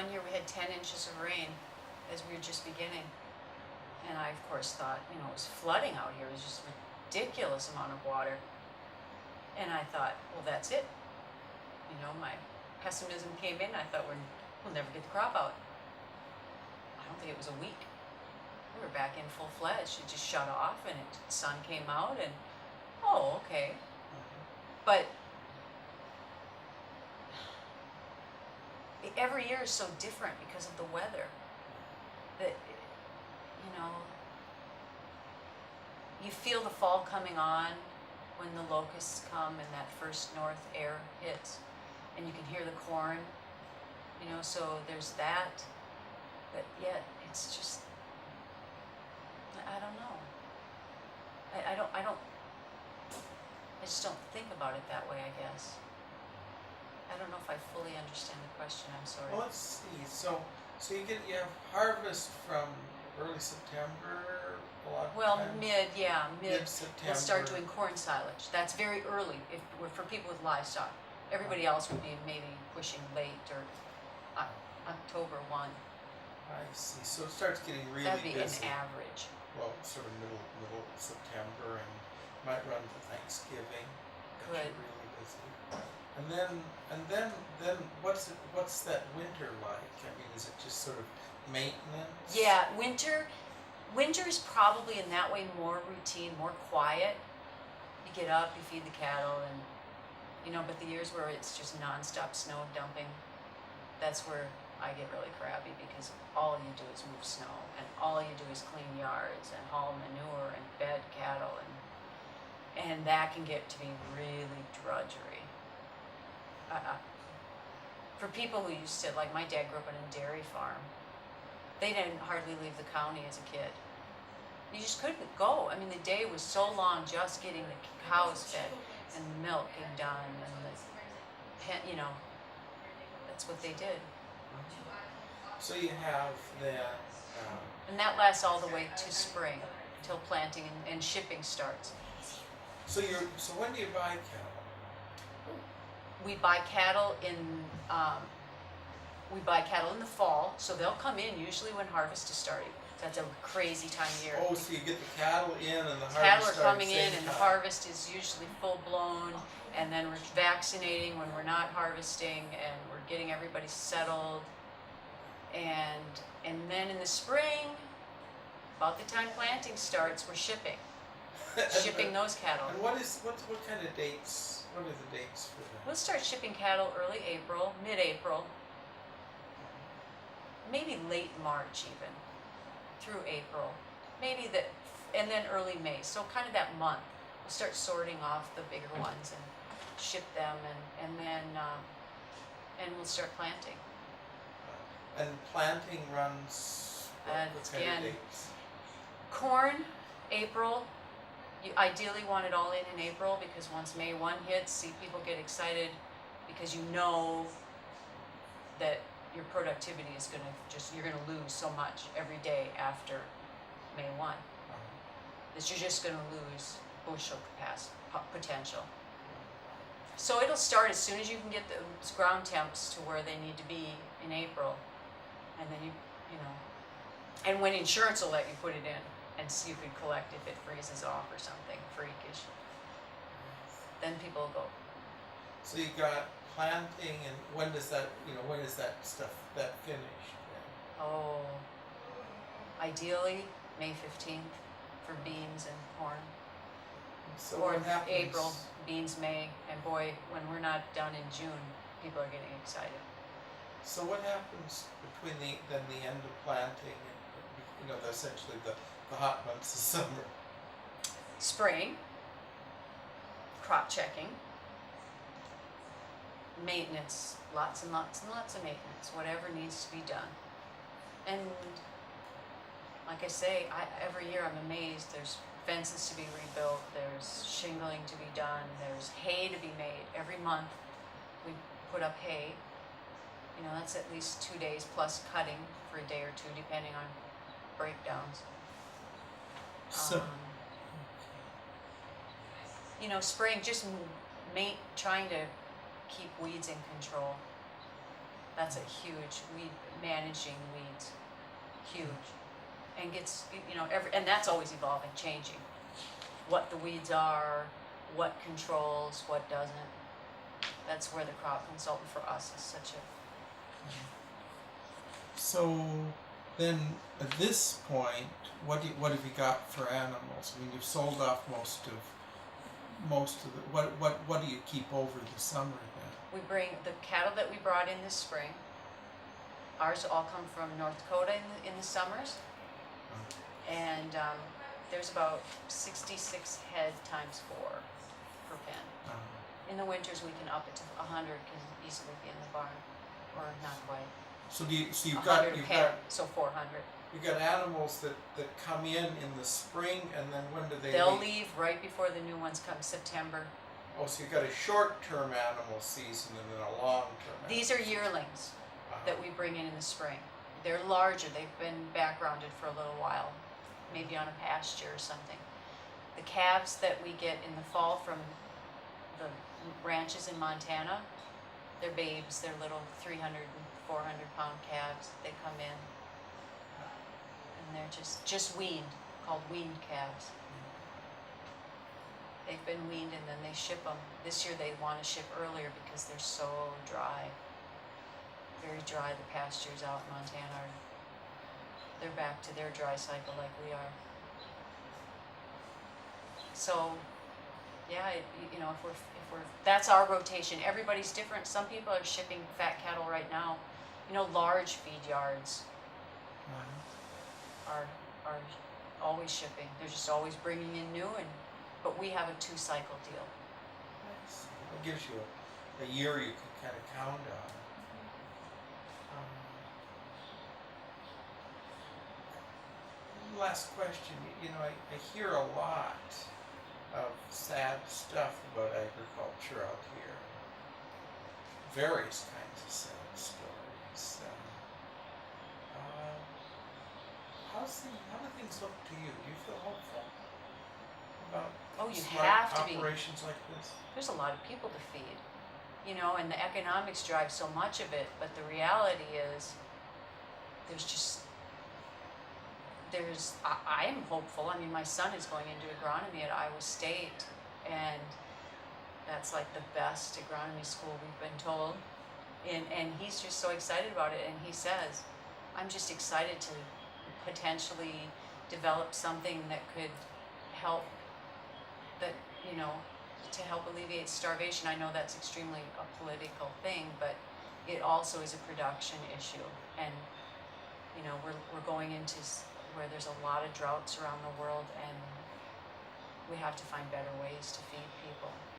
One year we had 10 inches of rain as we were just beginning. And I, of course, thought, it was flooding out here. It was just a ridiculous amount of water. And I thought, well, that's it. My pessimism came in. I thought, we'll never get the crop out. I don't think it was a week. We were back in full-fledged. It just shut off and the sun came out and, oh, okay. But every year is so different because of the weather that, you feel the fall coming on when the locusts come and that first north air hits, and you can hear the corn, so there's that, but yet it's just, I don't know. I just don't think about it that way, I guess. I don't know if I fully understand the question, I'm sorry. Well, let's see. So you have harvest from early September, a lot of Well, times. mid-September. We'll start doing corn silage. That's very early for people with livestock. Everybody else would be maybe pushing late or October 1. I see. So it starts getting really That'd be busy. an average. Well, sort of middle September, and might run to Thanksgiving. Could. Really busy. And then what's that winter like? I mean, is it just sort of maintenance? Yeah, winter is probably in that way more routine, more quiet. You get up, you feed the cattle, and but the years where it's just nonstop snow dumping, that's where I get really crabby, because all you do is move snow, and all you do is clean yards and haul manure and bed cattle, and that can get to be really drudgery. For people who used to, like my dad grew up on a dairy farm, they didn't hardly leave the county as a kid. You just couldn't go. I mean, the day was so long just getting the cows fed and the milk and done, and that's what they did. So you have that. And that lasts all the way to spring, till planting and shipping starts. So when do you buy cattle? We buy cattle in the fall, so they'll come in usually when harvest is starting. That's a crazy time of year. Oh, so you get the cattle in and the harvest Cattle are starts coming in, same and the time. harvest is usually full blown, and then we're vaccinating when we're not harvesting, and we're getting everybody settled, and then in the spring, about the time planting starts, we're shipping those cattle. And what kind of dates? What are the dates for that? We'll start shipping cattle early April, mid-April, maybe late March even, through April, and then early May. So kind of that month, we'll start sorting off the bigger ones and ship them, and then we'll start planting. And planting runs what kind of dates? Corn, April. You ideally want it all in April, because once May 1 hits, people get excited because that your productivity is you're gonna lose so much every day after May 1. That you're just gonna lose bushel capacity, potential. So it'll start as soon as you can get the ground temps to where they need to be in April, and then and when insurance will let you put it in, and so you could collect if it freezes off or something freakish. Then people will go. So you got planting, and when does that finish? Oh, ideally May 15th for beans and corn. So Or what happens? April, beans May, and boy, when we're not done in June, people are getting excited. So what happens between the end of planting and essentially the hot months of summer? Spring, crop checking, maintenance, lots and lots and lots of maintenance, whatever needs to be done. And like I say, every year I'm amazed. There's fences to be rebuilt, there's shingling to be done, there's hay to be made. Every month we put up hay. That's at least 2 days plus cutting for a day or two, depending on breakdowns. So, spring, just trying to keep weeds in control. That's a huge managing weeds, huge. And gets, and that's always evolving, changing. What the weeds are, what controls, what doesn't. That's where the crop consultant for us is such a, So then at this point, what have you got for animals? I mean, you've sold off most of the, what do you keep over the summer then? we bring the cattle that we brought in this spring. Ours all come from North Dakota in the summers. And there's about 66 head times 4 per pen. In the winters, we can up it to 100, can easily be in the barn, or not quite. So you've 100 got a pen, so 400. you've got animals that come in the spring, and then when do they They'll leave? leave right before the new ones come, September. Oh, so you've got a short-term animal season and then a long-term. These are yearlings that we bring in the spring. They're larger. They've been backgrounded for a little while, maybe on a pasture or something. The calves that we get in the fall from the ranches in Montana, they're babes. They're little 300 and 400 pound calves. They come in and they're just weaned, called weaned calves. They've been weaned and then they ship them. This year they want to ship earlier because they're so dry. Very dry. The pastures out in Montana they're back to their dry cycle like we are. So, yeah, if we're that's our rotation. Everybody's different. Some people are shipping fat cattle right now. Large feed yards are always shipping. They're just always bringing in new, but we have a 2-cycle deal. Nice. It gives you a year you can kind of count on. Last question. I hear a lot of sad stuff about agriculture out here. Various kinds of sad stories. How do things look to you? Do you feel hopeful about You smart have to be. operations like this? There's a lot of people to feed, and the economics drive so much of it, but the reality is I am hopeful. I mean, my son is going into agronomy at Iowa State, and that's like the best agronomy school we've been told, and he's just so excited about it, and he says, I'm just excited to potentially develop something that could help, to help alleviate starvation. I know that's extremely a political thing, but it also is a production issue, and we're going into where there's a lot of droughts around the world, and we have to find better ways to feed people.